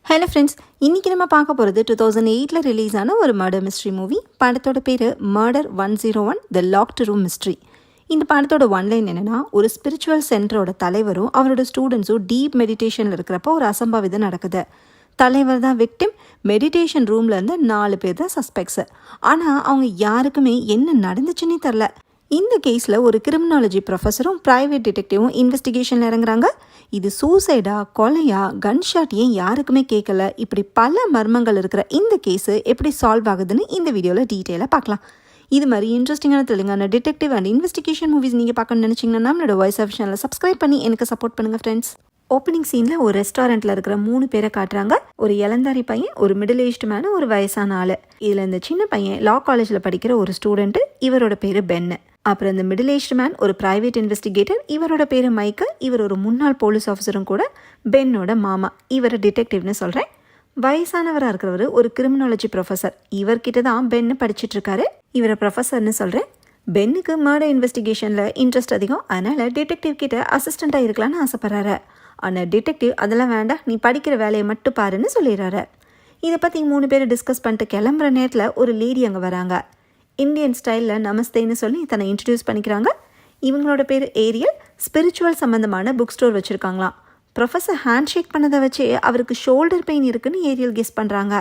Hello friends, இன்றைக்கி நம்ம பார்க்க போகிறது 2008 ரிலீஸ் ஆன ஒரு மர்டர் மிஸ்ட்ரி மூவி. படத்தோட பேர் மர்டர் 101 த லாக்ட் ரூம் மிஸ்ட்ரி. இந்த படத்தோட ஒன்லைன் என்னென்னா, ஒரு ஸ்பிரிச்சுவல் சென்டரோட தலைவரும் அவரோட ஸ்டூடெண்ட்ஸும் டீப் மெடிடேஷனில் இருக்கிறப்போ ஒரு அசம்பாவிதம் நடக்குது. தலைவர் தான் விக்டிம், மெடிடேஷன் ரூம்லேருந்து 4 பேர் தான் சஸ்பெக்ட்ஸு. ஆனால் அவங்க யாருக்குமே என்ன நடந்துச்சுன்னே தெரில. இந்த கேஸில் ஒரு கிரிமினாலஜி ப்ரொஃபஸரும் ப்ரைவேட் டிடெக்டிவும் இன்வெஸ்டிகேஷனில் இறங்குறாங்க. இது சூசைடா, கொலையா, கன்ஷாட் ஏன் யாருக்குமே கேட்கல, இப்படி பல மர்மங்கள் இருக்கிற இந்த கேஸு எப்படி சால்வ் ஆகுதுன்னு இந்த வீடியோவில் டீட்டெயிலாக பார்க்கலாம். இது மாதிரி இன்ட்ரெஸ்டிங்கான Telangana detective and investigation movies நீங்கள் பார்க்கணும்னு நினச்சிங்கன்னா நம்மளோட வாய்ஸ் ஆஃப் சேனலை சப்ஸ்கிரைப் பண்ணி எனக்கு சப்போர்ட் பண்ணுங்கள் ஃப்ரெண்ட்ஸ். ஓப்பனிங் சீனில் ஒரு ரெஸ்டாரண்ட்டில் இருக்கிற 3 பேரை காட்டுறாங்க. ஒரு இளந்தாரி பையன், ஒரு மிடில் ஏஜ்டு மேனு, ஒரு வயசான ஆள். இதில் இந்த சின்ன பையன் லா காலேஜில் படிக்கிற ஒரு ஸ்டூடெண்ட்டு, இவரோட பேர் பென்னு. அப்புறம் இந்த மிடில் ஏஜ்டு மேன் ஒரு ப்ரைவேட் இன்வெஸ்டிகேட்டர், இவரோட பேர் மைக்கேல். இவர் ஒரு முன்னாள் போலீஸ் ஆஃபீஸரும் கூட, பென்னோட மாமா. இவரை டிடெக்டிவ்னு சொல்கிறேன். வயசானவராக இருக்கிறவர் ஒரு கிரிமினாலஜி ப்ரொஃபஸர். இவர்கிட்ட தான் பென்னு படிச்சுட்டு இருக்காரு. இவரை ப்ரொஃபஸர்னு சொல்கிறேன். பென்னுக்கு மர்டர் இன்வெஸ்டிகேஷனில் இன்ட்ரெஸ்ட் அதிகம். அதனால் டிடெக்டிவ் கிட்ட அசிஸ்டண்ட்டாக இருக்கலான்னு ஆசைப்பட்றாரு. ஆனால் டிடெக்டிவ் அதெல்லாம் வேண்டாம், நீ படிக்கிற வேலையை மட்டும் பாருன்னு சொல்லிடுறாரு. இதை பற்றி 3 பேர் டிஸ்கஸ் பண்ணிட்டு கிளம்புற நேரத்தில் ஒரு லேடி அங்கே வராங்க. இந்தியன் ஸ்டைலில் நமஸ்தேன்னு சொல்லி தன்னை இன்ட்ரடியூஸ் பண்ணிக்கிறாங்க. இவங்களோட பேர் ஏரியல். ஸ்பிரிச்சுவல் சம்மந்தமான புக் ஸ்டோர் வச்சுருக்காங்களாம். ப்ரொஃபஸர் ஹேண்ட் ஷேக் பண்ணதை வச்சு அவருக்கு ஷோல்டர் பெயின் இருக்குன்னு ஏரியல் கெஸ் பண்ணுறாங்க.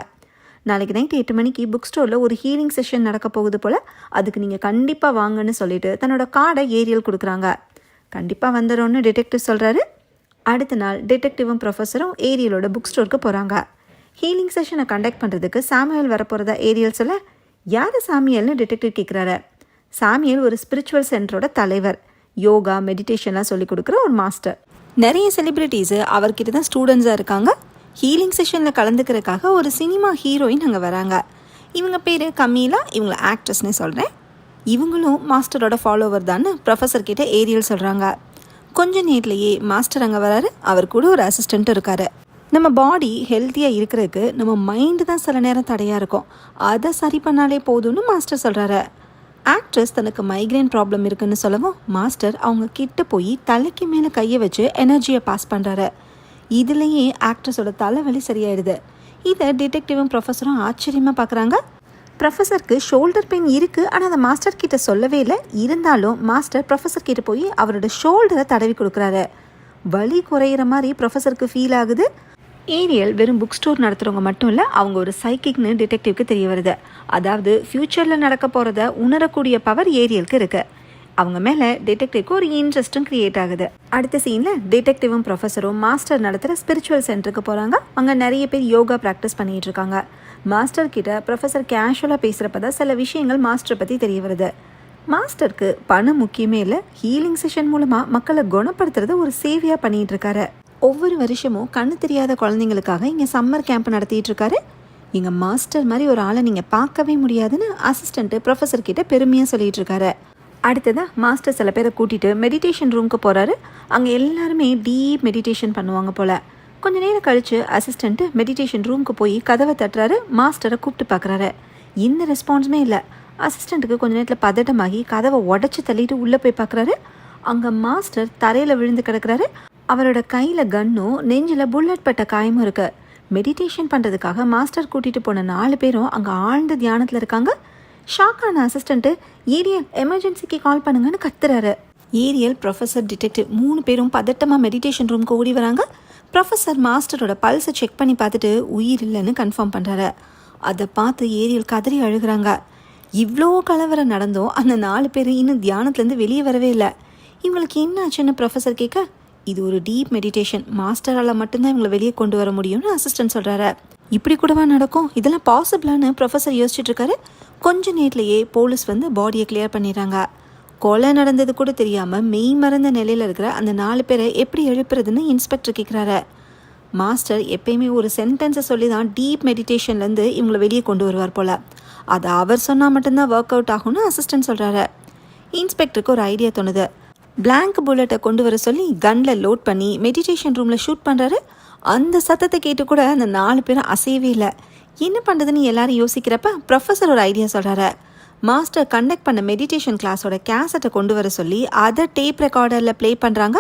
நாளைக்கு நைட் 8 மணிக்கு புக் ஸ்டோரில் ஒரு ஹீலிங் செஷன் நடக்க போகுது போல், அதுக்கு நீங்கள் கண்டிப்பாக வாங்கன்னு சொல்லிட்டு தன்னோட கார்டை ஏரியல் கொடுக்குறாங்க. கண்டிப்பாக வந்துடும்னு டிடெக்டிவ் சொல்கிறாரு. அடுத்த நாள் டிடெக்டிவும் ப்ரொஃபஸரும் ஏரியலோட புக் ஸ்டோருக்கு போகிறாங்க. ஹீலிங் செஷனை கண்டக்ட் பண்ணுறதுக்கு சாமுவேல் வரப்போகிறதா ஏரியல் சொல்ல, யார் சாமியல்னு டிடெக்டிவ் கேட்குறாரு. சாமியல் ஒரு ஸ்பிரிச்சுவல் சென்டரோட தலைவர். யோகா, மெடிடேஷன்லாம் சொல்லிக் கொடுக்குற ஒரு மாஸ்டர். நிறைய செலிப்ரிட்டிஸு அவர்கிட்ட தான் ஸ்டூடெண்ட்ஸாக இருக்காங்க. ஹீலிங் செஷனில் கலந்துக்கிறதுக்காக ஒரு சினிமா ஹீரோயின் அங்கே வராங்க. இவங்க பேர் கமீலா. இவங்களை ஆக்ட்ரஸ்னே சொல்கிறேன். இவங்களும் மாஸ்டரோட ஃபாலோவர் தான்னு ப்ரொஃபஸர் கிட்ட ஏரியல் சொல்கிறாங்க. கொஞ்ச நேரத்துலையே மாஸ்டர் அங்கே வராரு. அவர் கூட ஒரு அசிஸ்டண்ட்டும் இருக்கார். நம்ம பாடி ஹெல்த்தியாக இருக்கிறதுக்கு நம்ம மைண்டு தான் சில நேரம் தடையாக இருக்கும். அதை சரி பண்ணாலே போதும்னு மாஸ்டர் சொல்கிறாரு. ஆக்ட்ரஸ் தனக்கு மைக்ரைன் ப்ராப்ளம் இருக்குன்னு சொல்லவும் மாஸ்டர் அவங்க கிட்ட போய் தலைக்கு மேலே கையை வச்சு எனர்ஜியை பாஸ் பண்ணுறாரு. இதுலேயே ஆக்ட்ரஸோட தலைவலி சரியாயிடுது. இதை டிடெக்டிவும் ப்ரொஃபஸரும் ஆச்சரியமாக பார்க்குறாங்க. ப்ரொஃபஸருக்கு ஷோல்டர் பெயின் இருக்குது, ஆனால் அதை மாஸ்டர் கிட்ட சொல்லவே இல்லை. இருந்தாலும் மாஸ்டர் ப்ரொஃபஸர் கிட்ட போய் அவரோட ஷோல்டரை தடவி கொடுக்குறாரு. வலி குறையிற மாதிரி ப்ரொஃபஸருக்கு ஃபீல் ஆகுது. ஏரியல் வெறும் புக் ஸ்டோர் நடத்துகிறவங்க மட்டும் இல்லை, அவங்க ஒரு சைக்கிக்னு டிடெக்டிவ்க்கு தெரிய வருது. அதாவது ஃப்யூச்சரில் நடக்க போகிறத உணரக்கூடிய பவர் ஏரியலுக்கு இருக்குது. அவங்க மேலே டிடெக்டிவ்க்கு ஒரு இன்ட்ரெஸ்ட்டும் க்ரியேட் ஆகுது. அடுத்த சீனில் டிடெக்டிவும் ப்ரொஃபஸரும் மாஸ்டர் நடத்துகிற ஸ்பிரிச்சுவல் சென்டருக்கு போகிறாங்க. அங்கே நிறைய பேர் யோகா ப்ராக்டிஸ் பண்ணிகிட்டு இருக்காங்க. மாஸ்டர் கிட்ட ப்ரொஃபஸர் கேஷுவலாக பேசுகிறப்ப தான் சில விஷயங்கள் மாஸ்டர் பற்றி தெரிய வருது. மாஸ்டருக்கு பணம் முக்கியமே இல்லை, ஹீலிங் செஷன் மூலமாக மக்களை குணப்படுத்துறத ஒரு சேவையாக பண்ணிகிட்டு இருக்காரு. ஒவ்வொரு வருஷமும் கண்ணு தெரியாத குழந்தைங்களுக்காக இங்கே சம்மர் கேம்ப் நடத்திட்டு இருக்காரு. எங்கள் மாஸ்டர் மாதிரி ஒரு ஆளை நீங்கள் பார்க்கவே முடியாதுன்னு அசிஸ்டண்ட்டு ப்ரொஃபஸர் கிட்ட பெருமையாக சொல்லிட்டு இருக்காரு. அடுத்ததாக மாஸ்டர் சில பேரை கூட்டிகிட்டு மெடிடேஷன் ரூமுக்கு போகிறாரு. அங்கே எல்லாருமே டீப் மெடிடேஷன் பண்ணுவாங்க போல். கொஞ்ச நேரம் கழித்து அசிஸ்டண்ட்டு மெடிடேஷன் ரூமுக்கு போய் கதவை தட்டுறாரு. மாஸ்டரை கூப்பிட்டு பார்க்குறாரு. எந்த ரெஸ்பான்ஸுமே இல்லை. அசிஸ்டண்ட்டுக்கு கொஞ்ச நேரத்தில் பதட்டமாகி கதவை உடச்சி தள்ளிட்டு உள்ளே போய் பார்க்குறாரு. அங்கே மாஸ்டர் தரையில் விழுந்து கிடக்கிறாரு. அவரோட கையில் கன்னும் நெஞ்சில் புல்லட் பட்ட காயமும் இருக்குது. மெடிடேஷன் பண்ணுறதுக்காக மாஸ்டர் கூட்டிகிட்டு போன 4 பேரும் அங்கே ஆழ்ந்த தியானத்தில் இருக்காங்க. ஷாக்கான அசிஸ்டண்ட்டு ஏரியல் எமர்ஜென்சிக்கு கால் பண்ணுங்கன்னு கத்துறாரு. ஏரியல், ப்ரொஃபஸர், டிடெக்டிவ் 3 பேரும் பதட்டமாக மெடிடேஷன் ரூமுக்கு ஓடி வராங்க. ப்ரொஃபஸர் மாஸ்டரோட பல்ஸை செக் பண்ணி பார்த்துட்டு உயிர் இல்லைன்னு கன்ஃபார்ம் பண்ணுறாரு. அதை பார்த்து ஏரியல் கதறி அழுகிறாங்க. இவ்வளோ கலவரம் நடந்தோம் அந்த 4 பேர் இன்னும் தியானத்துலேருந்து வெளியே வரவே இல்லை. இவங்களுக்கு என்ன ஆச்சுன்னு ப்ரொஃபஸர் கேட்க, இது ஒரு டீப் மெடிடேஷன், மாஸ்டரால் மட்டும்தான் இவங்களை வெளியே கொண்டு வர முடியும்னு அசிஸ்டன்ட் சொல்கிறாரு. இப்படி கூடவா நடக்கும், இதெல்லாம் பாசிபிளான்னு ப்ரொஃபஸர் யோசிச்சுட்டு இருக்காரு. கொஞ்ச நேரத்துலையே போலீஸ் வந்து பாடியை கிளியர் பண்ணிடுறாங்க. கொலை நடந்தது கூட தெரியாமல் மெய் மறந்த நிலையில் இருக்கிற அந்த 4 பேரை எப்படி எழுப்புறதுன்னு இன்ஸ்பெக்டர் கேட்குறாரு. மாஸ்டர் எப்பயுமே ஒரு சென்டென்ஸை சொல்லி தான் டீப் மெடிடேஷன்லேருந்து இவங்களை வெளியே கொண்டு வருவார் போல். அதை அவர் சொன்னால் மட்டும்தான் ஒர்க் அவுட் ஆகும்னு அசிஸ்டன்ட் சொல்கிறாரு. இன்ஸ்பெக்டருக்கு ஒரு ஐடியா தோணுது. பிளாங்க் புல்லட்டை கொண்டு வர சொல்லி கன்னில் லோட் பண்ணி மெடிடேஷன் ரூமில் ஷூட் பண்ணுறாரு. அந்த சத்தத்தை கேட்டு கூட அந்த 4 பேரும் அசையவே இல்லை. என்ன பண்ணுறதுன்னு எல்லாரும் யோசிக்கிறப்ப ப்ரொஃபஸர் ஒரு ஐடியா சொல்கிறாரு. மாஸ்டர் கண்டக்ட் பண்ண மெடிடேஷன் கிளாஸோட கேசட்டை கொண்டு வர சொல்லி அதை டேப் ரெக்கார்டரில் ப்ளே பண்ணுறாங்க.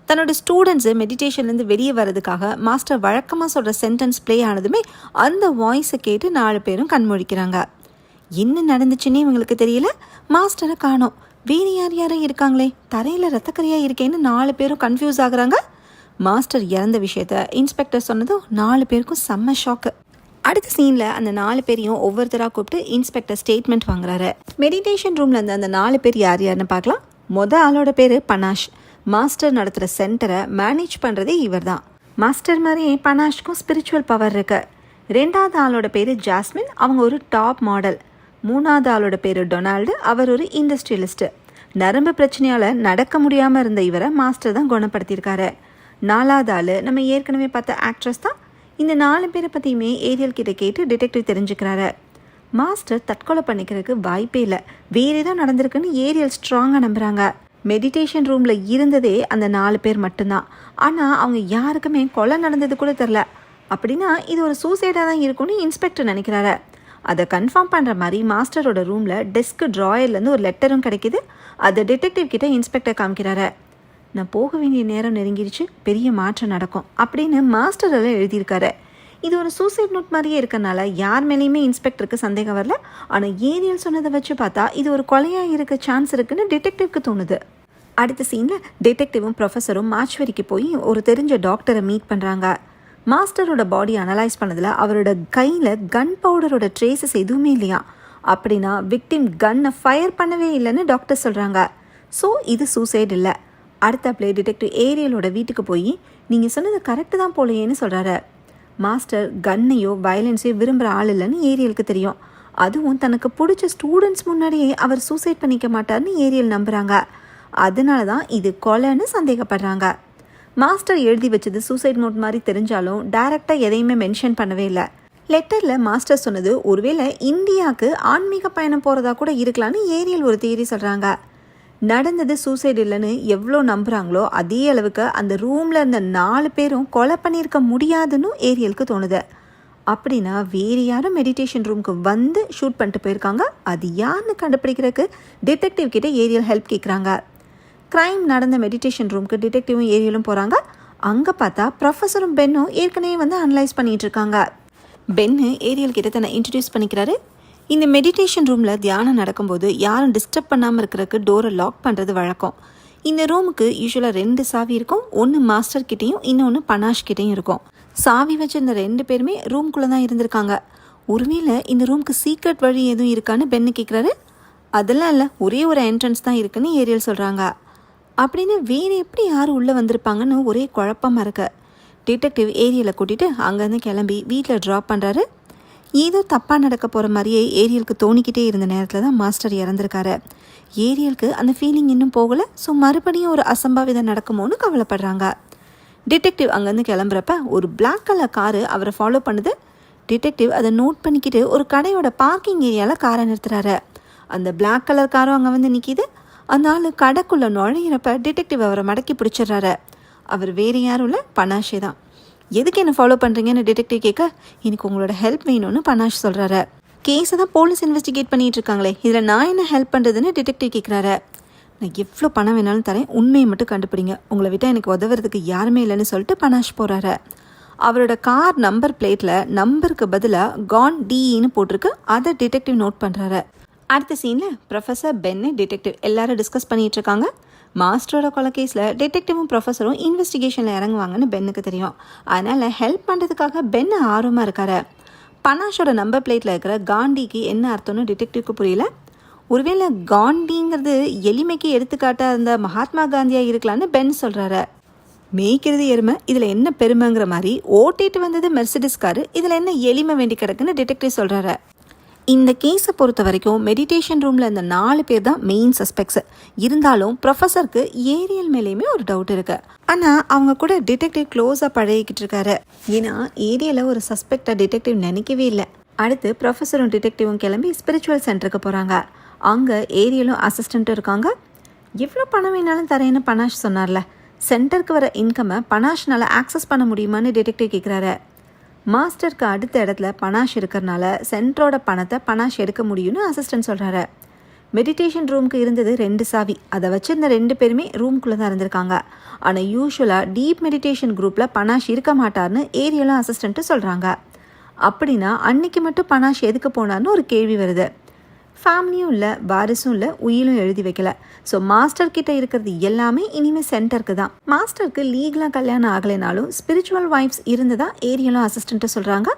தன்னோட ஸ்டூடெண்ட்ஸு மெடிடேஷன்லேருந்து வெளியே வர்றதுக்காக மாஸ்டர் வழக்கமாக சொல்கிற சென்டென்ஸ் ப்ளே ஆனதுமே அந்த வாய்ஸை கேட்டு 4 பேரும் கண்முழிக்கிறாங்க. என்ன நடந்துச்சுன்னே இவங்களுக்கு தெரியல. மாஸ்டரை காணோம். வேறு யாரும் இருக்காங்களே, தரையில் ரத்தக்கரையாக இருக்கேன்னு 4 பேரும் கன்ஃபியூஸ் ஆகுறாங்க. மாஸ்டர் இறந்த விஷயத்த இன்ஸ்பெக்டர் சொன்னதும் 4 பேருக்கும் செம்ம ஷாக்கு. அடுத்த சீனில் அந்த 4 பேரையும் ஒவ்வொருத்தராக கூப்பிட்டு இன்ஸ்பெக்டர் ஸ்டேட்மெண்ட் வாங்குறாரு. மெடிடேஷன் ரூமில் இருந்த அந்த 4 பேர் யாருன்னு பார்க்கலாம். ஆளோட பேர் பனாஷ். மாஸ்டர் நடத்துகிற சென்டரை மேனேஜ் பண்ணுறதே இவர் தான். மாஸ்டர் மாதிரியே பனாஷ்க்கும் ஸ்பிரிச்சுவல் பவர் இருக்கு. 2வது ஆளோட பேர் ஜாஸ்மின். அவங்க ஒரு டாப் மாடல். 3வது ஆளோட பேர் டொனால்டு. அவர் ஒரு இண்டஸ்ட்ரியலிஸ்ட்டு. நரம்பு பிரச்சனையால் நடக்க முடியாமல் இருந்த இவரை மாஸ்டர் தான் குணப்படுத்தியிருக்காரு. 4வது ஆள் நம்ம ஏற்கனவே பார்த்த ஆக்ட்ரஸ் தான். இந்த 4 பேரை பற்றியுமே ஏரியல் கிட்ட கேட்டு டிடெக்டிவ் தெரிஞ்சுக்கிறாரு. மாஸ்டர் தற்கொலை பண்ணிக்கிறதுக்கு வாய்ப்பே இல்லை, வேறு ஏதோ நடந்திருக்குன்னு ஏரியல் ஸ்ட்ராங்காக நம்புகிறாங்க. மெடிடேஷன் ரூமில் இருந்ததே அந்த 4 பேர் மட்டும்தான். ஆனால் அவங்க யாருக்குமே கொலை நடந்தது கூட தெரில. அப்படின்னா இது ஒரு சூசைடாக தான் இருக்கும்னு இன்ஸ்பெக்டர் நினைக்கிறாரு. அதை கன்ஃபார்ம் பண்ணுற மாதிரி மாஸ்டரோட ரூமில் டெஸ்க் ட்ராயர்லேருந்து ஒரு லெட்டரும் கிடைக்கிது. அதை டிடெக்டிவ் கிட்ட இன்ஸ்பெக்டர் காமிக்கிறாரு. நான் போக வேண்டிய நேரம் நெருங்கிடுச்சு, பெரிய மாற்றம் நடக்கும் அப்படின்னு மாஸ்டரெல்லாம் எழுதியிருக்காரு. இது ஒரு சூசைட் நோட் மாதிரியே இருக்கனால யார் மேலேயுமே இன்ஸ்பெக்டருக்கு சந்தேகம் வரல. ஆனால் ஏரியல் சொன்னதை வச்சு பார்த்தா இது ஒரு கொலையாக இருக்க சான்ஸ் இருக்குன்னு டிடெக்டிவ்க்கு தோணுது. அடுத்த சீனில் டிடெக்டிவும் ப்ரொஃபஸரும் மார்ச்சுவரிக்கு போய் ஒரு தெரிஞ்ச டாக்டரை மீட் பண்ணுறாங்க. மாஸ்டரோட பாடி அனலைஸ் பண்ணதில் அவரோட கையில் கன் பவுடரோட ட்ரேசஸ் எதுவுமே இல்லையா. அப்படின்னா விக்டிம் கன்னை ஃபயர் பண்ணவே இல்லைன்னு டாக்டர் சொல்கிறாங்க. ஸோ இது சூசைட் இல்லை. அடுத்த டிடெக்டிவ் ஏரியலோட வீட்டுக்கு போய் நீங்கள் சொன்னது கரெக்டு தான் போலையேன்னு சொல்கிறாரு. மாஸ்டர் கன்னையோ வயலன்ஸையோ விரும்புகிற ஆள் இல்லைன்னு ஏரியலுக்கு தெரியும். அதுவும் தனக்கு பிடிச்ச ஸ்டூடெண்ட்ஸ் முன்னாடியே அவர் சூசைட் பண்ணிக்க மாட்டார்னு ஏரியல் நம்புகிறாங்க. அதனால தான் இது கொலைன்னு சந்தேகப்படுறாங்க. மாஸ்டர் எழுதி வச்சது சூசைட் நோட் மாதிரி தெரிஞ்சாலும் டைரெக்டாக எதையுமே மென்ஷன் பண்ணவே இல்லை. லெட்டரில் மாஸ்டர் சொன்னது ஒருவேளை இந்தியாவுக்கு ஆன்மீக பயணம் போகிறதா கூட இருக்கலான்னு ஏரியல் ஒரு தியரி சொல்கிறாங்க. நடந்தது சூசைட் இல்லைன்னு எவ்வளோ நம்புகிறாங்களோ அதே அளவுக்கு அந்த ரூமில் இருந்த 4 பேரும் கொலை பண்ணியிருக்க முடியாதுன்னு ஏரியலுக்கு தோணுது. அப்படின்னா வேறு யாரும் மெடிடேஷன் ரூமுக்கு வந்து ஷூட் பண்ணிட்டு போயிருக்காங்க. அது யாருன்னு கண்டுபிடிக்கிறதுக்கு டிடெக்டிவ் கிட்ட ஏரியல் ஹெல்ப் கேட்குறாங்க. க்ரைம் நடந்த மெடிடேஷன் ரூமுக்கு டிடெக்டிவும் ஏரியலும் போகிறாங்க. அங்கே பார்த்தா ப்ரொஃபஸரும் பென்னும் ஏற்கனவே வந்து அனலைஸ் பண்ணிகிட்டு இருக்காங்க. பென்னு ஏரியல் கிட்ட தன்னை இன்ட்ரடியூஸ் பண்ணிக்கிறாரு. இந்த மெடிடேஷன் ரூமில் தியானம் நடக்கும்போது யாரும் டிஸ்டர்ப் பண்ணாமல் இருக்கிறதுக்கு டோரை லாக் பண்ணுறது வழக்கம். இந்த ரூமுக்கு யூஸ்வலாக 2 சாவி இருக்கும். ஒன்று மாஸ்டர் கிட்டேயும் இன்னொன்று பனாஷ் கிட்டேயும் இருக்கும். சாவி வச்சிருந்த 2 பேருமே ரூம்குள்ளே தான் இருந்திருக்காங்க. ஒருவேளை இந்த ரூமுக்கு சீக்ரெட் வழி எதுவும் இருக்கான்னு பென்னு கேட்குறாரு. அதெல்லாம் இல்லை, ஒரே ஒரு என்ட்ரன்ஸ் தான் இருக்குன்னு ஏரியல் சொல்கிறாங்க. அப்படின்னு வேறு எப்படி யார் உள்ளே வந்திருப்பாங்கன்னு ஒரே குழப்பமாக இருக்கு. டிடெக்டிவ் ஏரியலை கூட்டிகிட்டு அங்கேருந்து கிளம்பி வீட்டில் ட்ராப் பண்ணுறாரு. ஏதோ தப்பாக நடக்க போகிற மாதிரியே ஏரியலுக்கு தோணிக்கிட்டே இருந்த நேரத்தில் தான் மாஸ்டர் இறந்துருக்காரு. ஏரியலுக்கு அந்த ஃபீலிங் இன்னும் போகலை. ஸோ மறுபடியும் ஒரு அசம்பாவிதம் நடக்குமோன்னு கவலைப்படுறாங்க. டிடெக்டிவ் அங்கேருந்து கிளம்புறப்ப ஒரு பிளாக் கலர் காரு அவரை ஃபாலோ பண்ணுது. டிடெக்டிவ் அதை நோட் பண்ணிக்கிட்டு ஒரு கடையோட பார்க்கிங் ஏரியாவில் காரை நிறுத்துறாரு. அந்த பிளாக் கலர் காரும் அங்கே வந்து நிற்கிது. அந்த ஆள் கடைக்குள்ளே நுழையிறப்ப டிடெக்டிவ் அவரை மடக்கி பிடிச்சிடுறாரு. அவர் வேறு யாரும் இல்லை, பனாஷே தான். எதுக்கு என்ன ஃபாலோ பண்ணுறீங்கன்னு டிடெக்டிவ் கேட்க, எனக்கு உங்களோட ஹெல்ப் வேணும்னு பனாஷ் சொல்கிறாரு. கேஸை தான் போலீஸ் இன்வெஸ்டிகேட் பண்ணிகிட்டு இருக்காங்களே, இதில் நான் என்ன ஹெல்ப் பண்ணுறதுன்னு டிடெக்டிவ் கேட்குறாரு. நான் எவ்வளோ பணம் வேணாலும் தரேன், உண்மையை மட்டும் கண்டுபிடிங்க, உங்களை விட்டால் எனக்கு உதவுறதுக்கு யாருமே இல்லைன்னு சொல்லிட்டு பனாஷ் போகிறாரு. அவரோட கார் நம்பர் பிளேட்டில் நம்பருக்கு பதிலாக கான் டின்னு போட்டிருக்கு. அதை டிடெக்டிவ் நோட் பண்ணுறாரு. அடுத்த சீனில் ப்ரொஃபஸர் பென்னு டிடெக்டிவ் எல்லாரும் டிஸ்கஸ் பண்ணிகிட்டு இருக்காங்க. மாஸ்டரோட கொலை கேஸில் டிடெக்டிவும் ப்ரொஃபஸரும் இன்வெஸ்டிகேஷனில் இறங்குவாங்கன்னு பென்னுக்கு தெரியும். அதனால் ஹெல்ப் பண்ணுறதுக்காக பென்னு ஆர்வமாக இருக்காரு. பனாஷோட நம்பர் பிளேட்டில் இருக்கிற காண்டிக்கு என்ன அர்த்தம்னு டிடெக்டிவ்க்கு புரியல. ஒருவேளை காண்டிங்கிறது எளிமைக்கு எடுத்துக்காட்டாக இருந்த மகாத்மா காந்தியாக இருக்கலான்னு பென் சொல்கிறாரு. மேய்க்கிறது எருமை, இதில் என்ன பெருமைங்கிற மாதிரி ஓட்டிட்டு வந்தது மெர்சிடிஸ் காரு, இதில் என்ன எளிமை வேண்டி கிடக்குன்னு டிடெக்டிவ் சொல்கிறாரு. இந்த கேஸை பொறுத்த வரைக்கும் மெடிடேஷன் ரூமில் இந்த 4 பேர் தான் மெயின் சஸ்பெக்ட்ஸ். இருந்தாலும் ப்ரொஃபஸருக்கு ஏரியல் மேலேயுமே ஒரு டவுட் இருக்கு. ஆனால் அவங்க கூட டிடெக்டிவ் க்ளோஸாக பழகிக்கிட்டு இருக்காரு. ஏன்னா ஏரியலில் ஒரு சஸ்பெக்டை டிடெக்டிவ் நினைக்கவே இல்லை. அடுத்து ப்ரொஃபஸரும் டிடெக்டிவும் கிளம்பி ஸ்பிரிச்சுவல் சென்டருக்கு போகிறாங்க. அங்கே ஏரியலும் அசிஸ்டண்ட்டும் இருக்காங்க. எவ்வளோ பணம் வேணாலும் தரேன்னு பனாஷ் சொன்னார்ல, சென்டருக்கு வர இன்கம்மை பனாஷ்னால் ஆக்சஸ் பண்ண முடியுமான்னு டிடெக்டிவ் கேட்குறாரு. மாஸ்டருக்கு அடுத்த இடத்துல பனாஷ் இருக்கிறனால சென்டரோட பணத்தை பனாஷ் எடுக்க முடியும்னு அசிஸ்டன்ட் சொல்கிறாரு. மெடிடேஷன் ரூமுக்கு இருந்தது 2 சாவி. அதை வச்சிருந்த 2 பேருமே ரூம்குள்ளே தான் இருந்திருக்காங்க. ஆனால் யூஸ்வலாக டீப் மெடிடேஷன் குரூப்பில் பனாஷ் இருக்க மாட்டார்னு ஏரியலும் அசிஸ்டண்ட்டு சொல்கிறாங்க. அப்படின்னா அன்னைக்கு மட்டும் பனாஷ் எதுக்கு போனார்னு ஒரு கேள்வி வருது. ஃபேமிலியும் இல்லை, வாரிசும் இல்லை, உயிலும் எழுதி வைக்கல. ஸோ மாஸ்டர் கிட்ட இருக்கிறது எல்லாமே இனிமேல் சென்டருக்கு தான். மாஸ்டருக்கு லீகலாக கல்யாணம் ஆகலைனாலும் ஸ்பிரிச்சுவல் வைஃப்ஸ் இருந்ததா ஏரியலும் அசிஸ்டண்ட்டு சொல்கிறாங்க.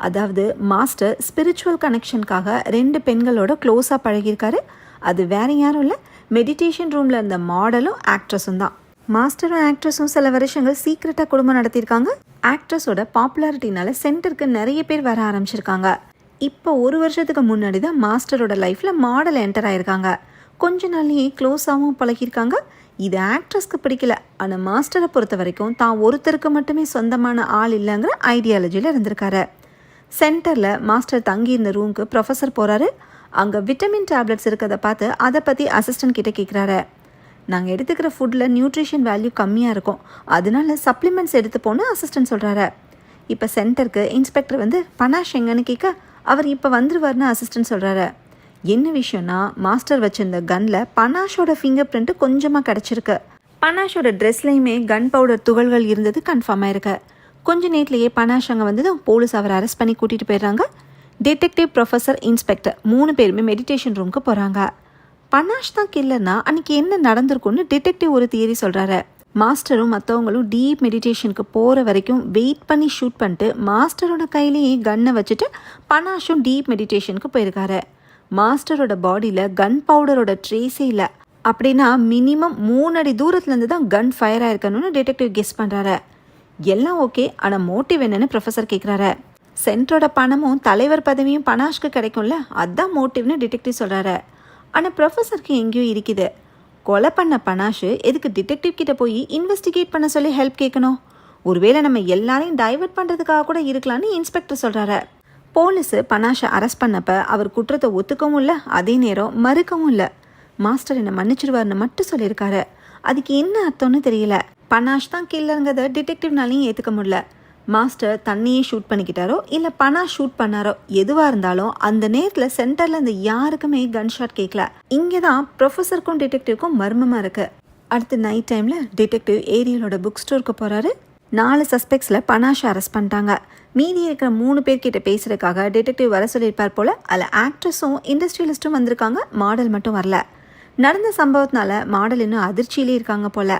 அதாவது மாஸ்டர் ஸ்பிரிச்சுவல் கனெக்ஷனுக்காக 2 பெண்களோட க்ளோஸாக பழகியிருக்காரு. அது வேற யாரும் இல்லை, மெடிடேஷன் ரூமில் இருந்த மாடலும் ஆக்ட்ரஸும் தான். மாஸ்டரும் ஆக்ட்ரஸும் சில வருஷங்கள் சீக்ரெட்டாக குடும்பம் நடத்தியிருக்காங்க. ஆக்ட்ரஸோட பாப்புலாரிட்டினால சென்டருக்கு நிறைய பேர் வர ஆரம்பிச்சிருக்காங்க. இப்போ 1 வருஷத்துக்கு முன்னாடி தான் மாஸ்டரோட லைஃப்பில் மாடல் என்டர் ஆயிருக்காங்க. கொஞ்ச நாள்லேயே க்ளோஸாகவும் பழகியிருக்காங்க. இது ஆக்ட்ரஸ்க்கு பிடிக்கல. ஆனால் மாஸ்டரை பொறுத்த வரைக்கும் தான் ஒருத்தருக்கு மட்டுமே சொந்தமான ஆள் இல்லைங்கிற ஐடியாலஜியில் இருந்திருக்காரு. சென்டரில் மாஸ்டர் தங்கியிருந்த ரூமுக்கு ப்ரொஃபஸர் போகிறாரு. அங்கே விட்டமின் டேப்லெட்ஸ் இருக்கிறத பார்த்து அதை பற்றி அசிஸ்டன்ட் கிட்ட கேட்குறாரு. நாங்கள் எடுத்துக்கிற ஃபுட்டில் நியூட்ரிஷன் வேல்யூ கம்மியாக இருக்கும், அதனால சப்ளிமெண்ட்ஸ் எடுத்துப்போன்னு அசிஸ்டன்ட் சொல்கிறாரு. இப்போ சென்டருக்கு இன்ஸ்பெக்டர் வந்து பனாஷ் எங்கன்னு கேட்க அவர் இப்போ வந்துருவார்னு அசிஸ்டன்ட் சொல்கிறாரு. என்ன விஷயம்னா, மாஸ்டர் வச்சிருந்த கன்னில் பனாஷோட ஃபிங்கர் பிரிண்ட்டு கொஞ்சமாக கிடச்சிருக்கு. பனாஷோட ட்ரெஸ்லையுமே கன் பவுடர் துகள்கள் இருந்தது கன்ஃபார்ம் ஆயிருக்கு. கொஞ்ச நேரத்திலேயே பனாஷ் அங்கே வந்ததும் போலீஸ் அவரை அரெஸ்ட் பண்ணி கூட்டிகிட்டு போயிடுறாங்க. டிடெக்டிவ், ப்ரொஃபஸர், இன்ஸ்பெக்டர் 3 பேருமே மெடிடேஷன் ரூமுக்கு போகிறாங்க. பனாஷ் தான் கில்லர்னா அன்றைக்கி என்ன நடந்திருக்குன்னு டிடெக்டிவ் ஒரு தியரி சொல்கிறாரு. மாஸ்டரும் மற்றவங்களும் டீப் மெடிடேஷனுக்கு போகிற வரைக்கும் வெயிட் பண்ணி ஷூட் பண்ணிட்டு மாஸ்டரோட கையிலேயே கன்னை வச்சுட்டு பனாஷும் டீப் மெடிடேஷனுக்கு போயிருக்காரு. மாஸ்டரோட பாடியில் கன் பவுடரோட ட்ரேஸே இல்லை. அப்படின்னா மினிமம் 3 அடி தூரத்துலேருந்து தான் கன் ஃபயர் ஆயிருக்கணும்னு டிடெக்டிவ் கெஸ் பண்ணுறாரு. எல்லாம் ஓகே, ஆனால் மோட்டிவ் என்னன்னு ப்ரொஃபஸர் கேட்குறாரு. சென்டரோட பணமும் தலைவர் பதவியும் பனாஷ்க்கு கிடைக்கும்ல, அதுதான் மோட்டிவ்னு டிடெக்டிவ் சொல்கிறாரு. ஆனால் ப்ரொஃபஸருக்கு எங்கேயோ இருக்குது. கொலை பண்ண பனாஷ் எதுக்கு டிடெக்டிவ் கிட்ட போய் இன்வெஸ்டிகேட் பண்ண சொல்லி ஹெல்ப் கேட்கணும்? ஒருவேளை நம்ம எல்லாரையும் டைவர்ட் பண்ணுறதுக்காக கூட இருக்கலான்னு இன்ஸ்பெக்டர் சொல்கிறாரு. போலீஸு பனாஷை அரெஸ்ட் பண்ணப்ப அவர் குற்றத்தை ஒத்துக்கவும் இல்லை, அதே நேரம் மறுக்கவும் இல்லை. மாஸ்டர் என்னை மன்னிச்சிடுவார்னு மட்டும் சொல்லியிருக்காரு. அதுக்கு என்ன அர்த்தம்னு தெரியல. பனாஷ் தான் கில்லருங்கிறத டிடெக்டிவ்னாலையும் ஏற்றுக்க முடியல. மாஸ்டர் தண்ணியே ஷூட் பண்ணிக்கிட்டாரோ இல்லை பனாஷ் ஷூட் பண்ணாரோ, எதுவாக இருந்தாலும் அந்த நேரத்தில் சென்டரில் இருந்து யாருக்குமே கன் ஷாட் கேட்கல. இங்கே தான் ப்ரொஃபஸருக்கும் டிடெக்டிவ்க்கும் மர்மமாக இருக்குது. அடுத்து நைட் டைமில் டிடெக்டிவ் ஏரியலோட புக் ஸ்டோருக்கு போகிறாரு. 4 சஸ்பெக்ட்ஸில் பனாஷை அரெஸ்ட் பண்ணிட்டாங்க. மீதி இருக்கிற 3 பேர்கிட்ட பேசுறதுக்காக டிடெக்டிவ் வர சொல்லியிருப்பார் போல். அதில் ஆக்ட்ரஸும் இண்டஸ்ட்ரியலிஸ்ட்டும் வந்திருக்காங்க, மாடல் மட்டும் வரல. நடந்த சம்பவத்தினால மாடல் இன்னும் அதிர்ச்சியிலே இருக்காங்க போல்.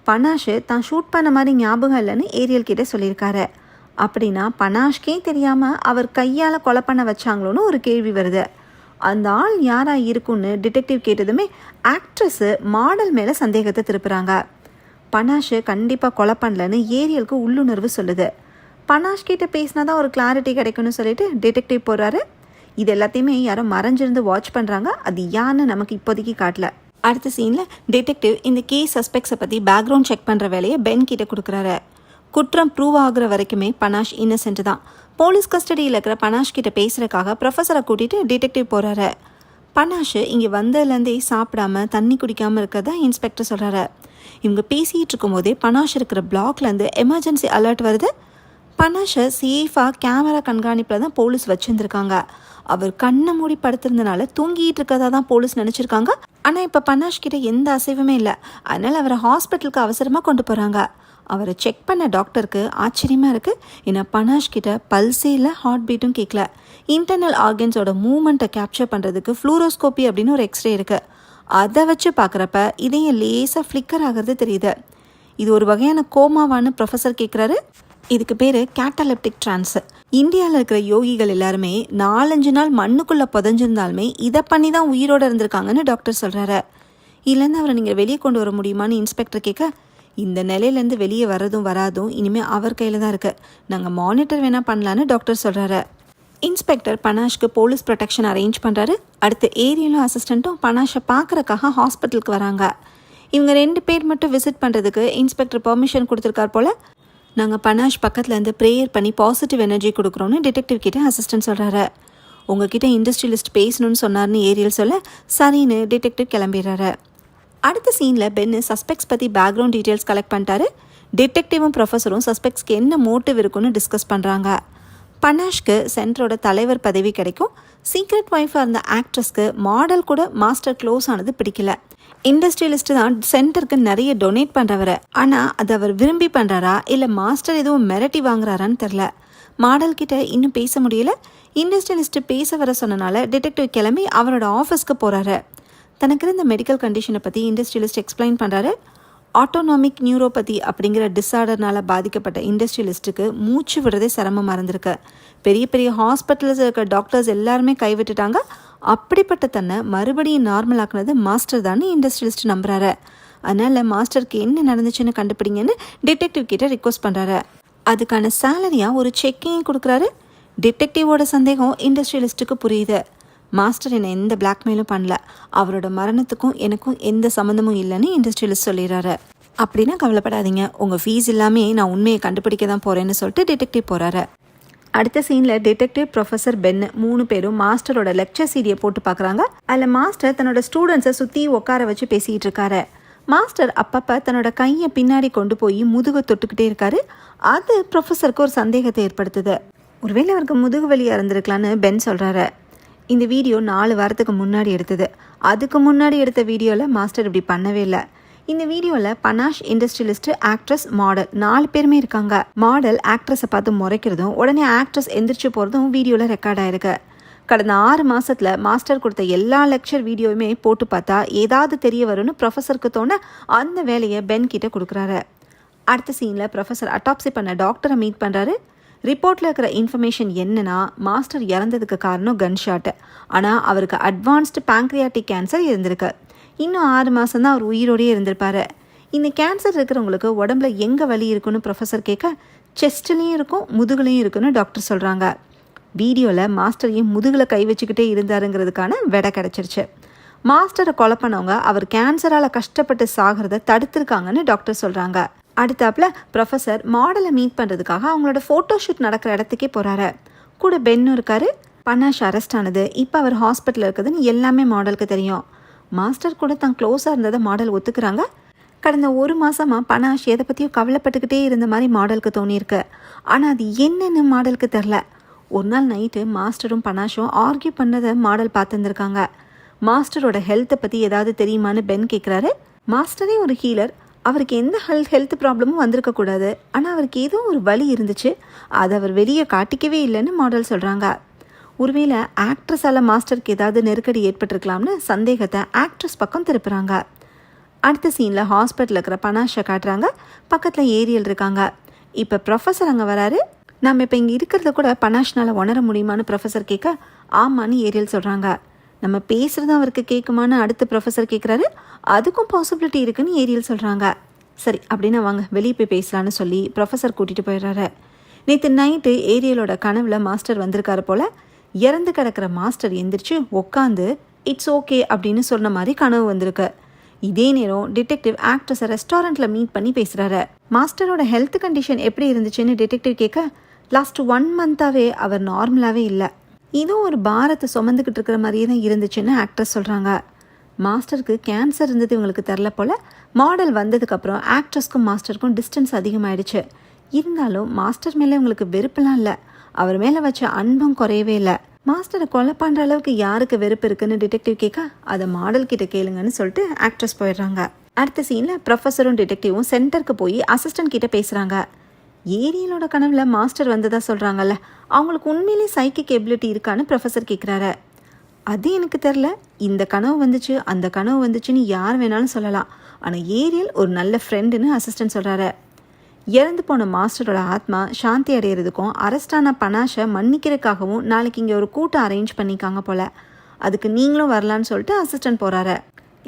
பனாஷ் தான் ஷூட் பண்ண மாதிரி ஞாபகம் இல்லைன்னு ஏரியல் கிட்டே சொல்லியிருக்காரு. அப்படின்னா பனாஷ்கே தெரியாமல் அவர் கையால் கொலை பண்ண வச்சாங்களோன்னு ஒரு கேள்வி வருது. அந்த ஆள் யாராக இருக்குன்னு டிடெக்டிவ் கேட்டதுமே ஆக்ட்ரஸு மாடல் மேலே சந்தேகத்தை திருப்புறாங்க. பனாஷ் கண்டிப்பாக கொலை பண்ணலன்னு ஏரியலுக்கு உள்ளுணர்வு சொல்லுது. பனாஷ் கிட்ட பேசினா தான் ஒரு கிளாரிட்டி கிடைக்கும்னு சொல்லிட்டு டிடெக்டிவ் போகிறாரு. இது எல்லாத்தையுமே யாரோ மறைஞ்சிருந்து வாட்ச் பண்ணுறாங்க. அது யாருன்னு நமக்கு இப்போதைக்கு காட்டல. அடுத்த சீனில் டிடெக்டிவ் இந்த கேஸ் சஸ்பெக்ட்ஸை பற்றி பேக்ரவுண்ட் செக் பண்ணுற வேலையை பென் கிட்ட கொடுக்குறாரு. குற்றம் ப்ரூவ் ஆகுற வரைக்குமே பனாஷ் இன்னசென்ட் தான். போலீஸ் கஸ்டடியில் இருக்கிற பனாஷ் கிட்ட பேசுகிறக்காக ப்ரொஃபஸரை கூட்டிகிட்டு டிடெக்டிவ் போகிறாரு. பனாஷ் இங்கே வந்ததுலேருந்தே சாப்பிடாம தண்ணி குடிக்காமல் இருக்கிறதா இன்ஸ்பெக்டர் சொல்கிறாரு. இவங்க பேசிகிட்டு இருக்கும்போதே பனாஷ் இருக்கிற பிளாக்லேருந்து எமர்ஜென்சி அலர்ட் வருது. பனாஷை சேஃபாக கேமரா கண்காணிப்பில் தான் போலீஸ் வச்சுருந்துருக்காங்க. அவர் கண்ணை மூடி படுத்திருந்தனால தூங்கிட்டு இருக்கதா தான் போலீஸ் நினச்சிருக்காங்க. ஆனால் இப்போ பனாஷ் கிட்ட எந்த அசைவுமே இல்லை. அதனால் அவரை ஹாஸ்பிட்டலுக்கு அவசரமாக கொண்டு போகிறாங்க. அவரை செக் பண்ண டாக்டருக்கு ஆச்சரியமாக இருக்குது. ஏன்னா பனாஷ் கிட்ட பல்ஸே இல்லை, ஹார்ட் பீட்டும் கேட்கல. இன்டர்னல் ஆர்கன்ஸோட மூமெண்ட்டை கேப்சர் பண்ணுறதுக்கு ஃப்ளூரோஸ்கோப்பி அப்படின்னு ஒரு எக்ஸ்ரே இருக்குது. அதை வச்சு பார்க்குறப்ப இதையும் லேசாக ஃப்ளிக்கர் ஆகிறது தெரியுது. இது ஒரு வகையான கோமாவான்னு ப்ரொஃபஸர் கேட்குறாரு. இதுக்கு பேர் கேட்டலெப்டிக் ட்ரான்ஸ். இந்தியாவில் இருக்கிற யோகிகள் எல்லாருமே 4-5 நாள் மண்ணுக்குள்ளே புதஞ்சிருந்தாலுமே இதை பண்ணி தான் உயிரோடு இருந்திருக்காங்கன்னு டாக்டர் சொல்கிறாரு. இதுலேருந்து அவரை நீங்கள் வெளியே கொண்டு வர முடியுமான்னு இன்ஸ்பெக்டர் கேட்க, இந்த நிலையிலேருந்து வெளியே வரதும் வராதும் இனிமேல் அவர் கையில் தான் இருக்குது, நாங்கள் மானிட்டர் வேணால் பண்ணலான்னு டாக்டர் சொல்கிறாரு. இன்ஸ்பெக்டர் பனாஷ்க்கு போலீஸ் ப்ரொடெக்ஷன் அரேஞ்ச் பண்ணுறாரு. அடுத்து ஏரியலும் அசிஸ்டண்ட்டும் பனாஷை பார்க்குறக்காக ஹாஸ்பிட்டலுக்கு வராங்க. இவங்க 2 பேர் மட்டும் விசிட் பண்ணுறதுக்கு இன்ஸ்பெக்டர் பெர்மிஷன் கொடுத்துருக்கார் போல். நாங்கள் பனாஷ் பக்கத்தில் இருந்து ப்ரேயர் பண்ணி பாசிட்டிவ் எனர்ஜி கொடுக்குறோன்னு டிடெக்டிவ் கிட்டே அசிஸ்டன்ட் சொல்கிறாரு. உங்ககிட்ட இண்டஸ்ட்ரியலிஸ்ட் பேசணும்னு சொன்னார்னு ஏரியல் சொல்ல சரின்னு டிடெக்டிவ் கிளம்பிடுறாரு. அடுத்த சீனில் பென்னு சஸ்பெக்ட்ஸ் பற்றி பேக்ரவுண்ட் டீட்டெயில்ஸ் கலெக்ட் பண்ணிட்டாரு. டிடெக்டிவும் ப்ரொஃபஸரும் சஸ்பெக்ட்ஸ்க்கு என்ன மோட்டிவ் இருக்குன்னு டிஸ்கஸ் பண்ணுறாங்க. பனாஷ்க்கு சென்டரோட தலைவர் பதவி கிடைக்கும். சீக்ரெட் ஒய்ஃபாக இருந்த ஆக்ட்ரஸ்க்கு மாடல் கூட மாஸ்டர் க்ளோஸ் ஆனது பிடிக்கல. இண்டஸ்ட்ரியலிஸ்ட் தான் சென்டருக்கு நிறைய டொனேட் பண்ணுறவர். ஆனால் அது அவர் விரும்பி பண்ணுறாரா இல்லை மாஸ்டர் எதுவும் மிரட்டி வாங்குறாரான்னு தெரில. மாடல் கிட்ட இன்னும் பேச முடியல. இண்டஸ்ட்ரியலிஸ்ட் பேச வர சொன்னனால டிடெக்டிவ் கிளம்பி அவரோட ஆஃபீஸ்க்கு போகிறாரு. தனக்கு இருந்த மெடிக்கல் கண்டிஷனை பற்றி இண்டஸ்ட்ரியலிஸ்ட் எக்ஸ்பிளைன் பண்ணுறாரு. ஆட்டோனாமிக் நியூரோபதி அப்படிங்கிற டிஸார்டர்னால் பாதிக்கப்பட்ட இண்டஸ்ட்ரியலிஸ்ட்டுக்கு மூச்சு விடுறதே சிரமமாக இருந்திருக்கு. பெரிய பெரிய ஹாஸ்பிட்டல்ஸ் இருக்க டாக்டர்ஸ் எல்லாருமே கைவிட்டுட்டாங்க. அப்படிப்பட்ட தன்னை மறுபடியும் நார்மல் ஆக்குனது மாஸ்டர் தான் இண்டஸ்ட்ரியலிஸ்ட் நம்புறாரு. அதனால் மாஸ்டருக்கு என்ன நடந்துச்சுன்னு கண்டுபிடிங்கன்னு டிடெக்டிவ் கிட்ட ரிக்வஸ்ட் பண்ணுறாரு. அதுக்கான சேலரியாக ஒரு செக்கையும் கொடுக்குறாரு. டிடெக்டிவோட சந்தேகம் இண்டஸ்ட்ரியலிஸ்ட்டுக்கு புரியுது. மாஸ்டர் என்னை எந்த பிளாக்மெயிலும் பண்ணல, அவரோட மரணத்துக்கும் எனக்கும் எந்த சம்மந்தமும் இல்லைன்னு இண்டஸ்ட்ரியலிஸ்ட் சொல்லிடுறாரு. அப்படின்னா கவலைப்படாதீங்க, உங்கள் ஃபீஸ் இல்லாமல் நான் உண்மையை கண்டுபிடிக்க தான் போகிறேன்னு சொல்லிட்டு டிடெக்டிவ் போகிறாரு. அடுத்த சீனில் டிடெக்டிவ், ப்ரொஃபஸர் பென்னு 3 பேரும் மாஸ்டரோட லெக்சர் சீடியை போட்டு பார்க்குறாங்க. அதில் மாஸ்டர் தன்னோட ஸ்டூடெண்ட்ஸை சுற்றி உட்கார வச்சு பேசிகிட்டு இருக்காரு. மாஸ்டர் அப்பப்போ தன்னோட கையை பின்னாடி கொண்டு போய் முதுகை தொட்டுக்கிட்டே இருக்காரு. அது ப்ரொஃபஸருக்கு ஒரு சந்தேகத்தை ஏற்படுத்துது. ஒருவேளை அவருக்கு முதுகு வலியாக இருந்திருக்கலான்னு பென் சொல்கிறாரு. இந்த வீடியோ 4 வாரத்துக்கு முன்னாடி எடுத்தது. அதுக்கு முன்னாடி எடுத்த வீடியோவில் மாஸ்டர் இப்படி பண்ணவே இல்லை. இந்த வீடியோவில் பனாஷ், இண்டஸ்ட்ரியலிஸ்ட், ஆக்ட்ரஸ், மாடல் 4 பேருமே இருக்காங்க. மாடல் ஆக்ட்ரஸை பார்த்து முறைக்கிறதும் உடனே ஆக்ட்ரஸ் எந்திரிச்சு போகிறதும் வீடியோவில் ரெக்கார்ட் ஆயிருக்கு. கடந்த 6 மாதத்தில் மாஸ்டர் கொடுத்த எல்லா லெக்சர் வீடியோவுமே போட்டு பார்த்தா ஏதாவது தெரிய வரும்னு ப்ரொஃபஸருக்கு தோண அந்த வேலையை பென் கிட்ட கொடுக்குறாரு. அடுத்த சீனில் ப்ரொஃபஸர் அட்டாப்சி பண்ண டாக்டரை மீட் பண்ணுறாரு. ரிப்போர்ட்டில் இருக்கிற இன்ஃபர்மேஷன் என்னன்னா, மாஸ்டர் இறந்ததுக்கு காரணம் கன் ஷாட்டு. ஆனால் அவருக்கு அட்வான்ஸ்டு பேங்க்ரியாட்டிக் கேன்சர் இருந்திருக்கு. இன்னும் 6 மாதம் தான் அவர் உயிரோடையே இருந்திருப்பாரு. இந்த கேன்சர் இருக்கிறவங்களுக்கு உடம்புல எங்கே வலி இருக்குன்னு ப்ரொஃபஸர் கேட்க, செஸ்ட்லேயும் இருக்கும் முதுகுலையும் இருக்குன்னு டாக்டர் சொல்கிறாங்க. வீடியோவில் மாஸ்டரையும் முதுகில் கை வச்சுக்கிட்டே இருந்தாருங்கிறதுக்கான விடை கிடச்சிருச்சு. மாஸ்டரை கொலை பண்ணவங்க அவர் கேன்சரால் கஷ்டப்பட்டு சாகிறத தடுத்துருக்காங்கன்னு டாக்டர் சொல்கிறாங்க. அடுத்தாப்புல ப்ரொஃபஸர் மாடலை மீட் பண்ணுறதுக்காக அவங்களோட ஃபோட்டோஷூட் நடக்கிற இடத்துக்கே போகிறாரு. கூட பென்னும் இருக்காரு. பனாஷ் அரெஸ்ட் ஆனது, இப்போ அவர் ஹாஸ்பிட்டலில் இருக்குதுன்னு எல்லாமே மாடலுக்கு தெரியும். மாஸ்டர் கூட தான் க்ளோஸாக இருந்ததை மாடல் ஒத்துக்கிறாங்க. கடந்த 1 மாதமாக பனாஷ் எதை பற்றியும் கவலைப்பட்டுக்கிட்டே இருந்த மாதிரி மாடலுக்கு தோணியிருக்கு. ஆனால் அது என்னென்னு மாடலுக்கு தெரில. ஒரு நாள் நைட்டு மாஸ்டரும் பனாஷும் ஆர்கியூ பண்ணதை மாடல் பார்த்துருந்துருக்காங்க. மாஸ்டரோட ஹெல்த்தை பற்றி ஏதாவது தெரியுமான்னு பென் கேட்குறாரு. மாஸ்டரே ஒரு ஹீலர், அவருக்கு எந்த ஹெல்த் ப்ராப்ளமும் வந்திருக்கக்கூடாது. ஆனால் அவருக்கு ஏதோ ஒரு வலி இருந்துச்சு, அதை அவர் வெளியே காட்டிக்கவே இல்லைன்னு மாடல் சொல்கிறாங்க. ஒருவேளை ஆக்ட்ரஸால் மாஸ்டருக்கு ஏதாவது நெருக்கடி ஏற்பட்டிருக்கலாம்னு சந்தேகத்தை ஆக்ட்ரஸ் பக்கம் திருப்புறாங்க. அடுத்த சீனில் ஹாஸ்பிட்டலில் இருக்கிற பனாஷை காட்டுறாங்க. பக்கத்தில் ஏரியல் இருக்காங்க. இப்போ ப்ரொஃபஸர் அங்கே வராரு. நம்ம இப்போ இங்கே இருக்கிறத கூட பனாஷ்னால் உணர முடியுமான்னு ப்ரொஃபஸர் கேட்க, ஆமான்னு ஏரியல் சொல்கிறாங்க. நம்ம பேசுகிறதும் அவருக்கு கேட்குமான்னு அடுத்து ப்ரொஃபஸர் கேட்குறாரு. அதுக்கும் பாசிபிலிட்டி இருக்குன்னு ஏரியல் சொல்கிறாங்க. சரி அப்படின்னா வாங்க வெளியே போய் பேசலான்னு சொல்லி ப்ரொஃபஸர் கூட்டிகிட்டு போயிடுறாரு. நேற்று நைட்டு ஏரியலோட கனவுல மாஸ்டர் வந்திருக்காரு போல். இறந்து கிடக்கிற மாஸ்டர் எந்திரிச்சு உட்காந்து இட்ஸ் ஓகே அப்படின்னு சொன்ன மாதிரி கனவு வந்திருக்கு. இதே நேரம் டிடெக்டிவ் ஆக்ட்ரஸை ரெஸ்டாரண்ட்டில் மீட் பண்ணி பேசுகிறாரு. மாஸ்டரோட ஹெல்த் கண்டிஷன் எப்படி இருந்துச்சுன்னு டிடெக்டிவ் கேட்க, லாஸ்ட் 1 மந்த்தாகவே அவர் நார்மலாகவே இல்லை, இதுவும் ஒரு பாரத்தை சுமந்துக்கிட்டு இருக்கிற மாதிரியே தான் இருந்துச்சுன்னு ஆக்ட்ரஸ் சொல்கிறாங்க. மாஸ்டருக்கு கேன்சர் இருந்தது இவங்களுக்கு தெரில போல். மாடல் வந்ததுக்கப்புறம் ஆக்ட்ரஸ்க்கும் மாஸ்டருக்கும் டிஸ்டன்ஸ் அதிகமாகிடுச்சு. இருந்தாலும் மாஸ்டர் மேலே இவங்களுக்கு வெறுப்பெல்லாம் இல்லை. அவர் மேலே வச்ச அன்பும் குறையவே இல்லை. மாஸ்டரை கொலை பண்ணுற அளவுக்கு யாருக்கு வெறுப்பு இருக்குன்னு டிடெக்டிவ் கேட்க, அதை மாடல் கிட்ட கேளுங்கன்னு சொல்லிட்டு ஆக்ட்ரஸ் போயிடுறாங்க. அடுத்த சீனில் ப்ரொஃபஸரும் டிடெக்டிவும் சென்டருக்கு போய் அசிஸ்டன்ட் கிட்ட பேசுகிறாங்க. ஏரியலோட கனவுல மாஸ்டர் வந்ததா சொல்கிறாங்கல்ல, அவங்களுக்கு உண்மையிலே சைக்கிக் எபிலிட்டி இருக்கான்னு ப்ரொஃபஸர் கேட்குறாரு. அது எனக்கு தெரில, இந்த கனவு வந்துச்சு அந்த கனவு வந்துச்சுன்னு யார் வேணாலும் சொல்லலாம், ஆனால் ஏரியல் ஒரு நல்ல ஃப்ரெண்டுன்னு அசிஸ்டன்ட் சொல்கிறாரு. இறந்து போன மாஸ்டரோட ஆத்மா சாந்தி அடைகிறதுக்கும் அரெஸ்டான பனாஷை மன்னிக்கிறதுக்காகவும் நாளைக்கு இங்கே ஒரு கூட்டம் அரேஞ்ச் பண்ணிக்காங்க போல். அதுக்கு நீங்களும் வரலான்னு சொல்லிட்டு அசிஸ்டன்ட் போகிறாரு.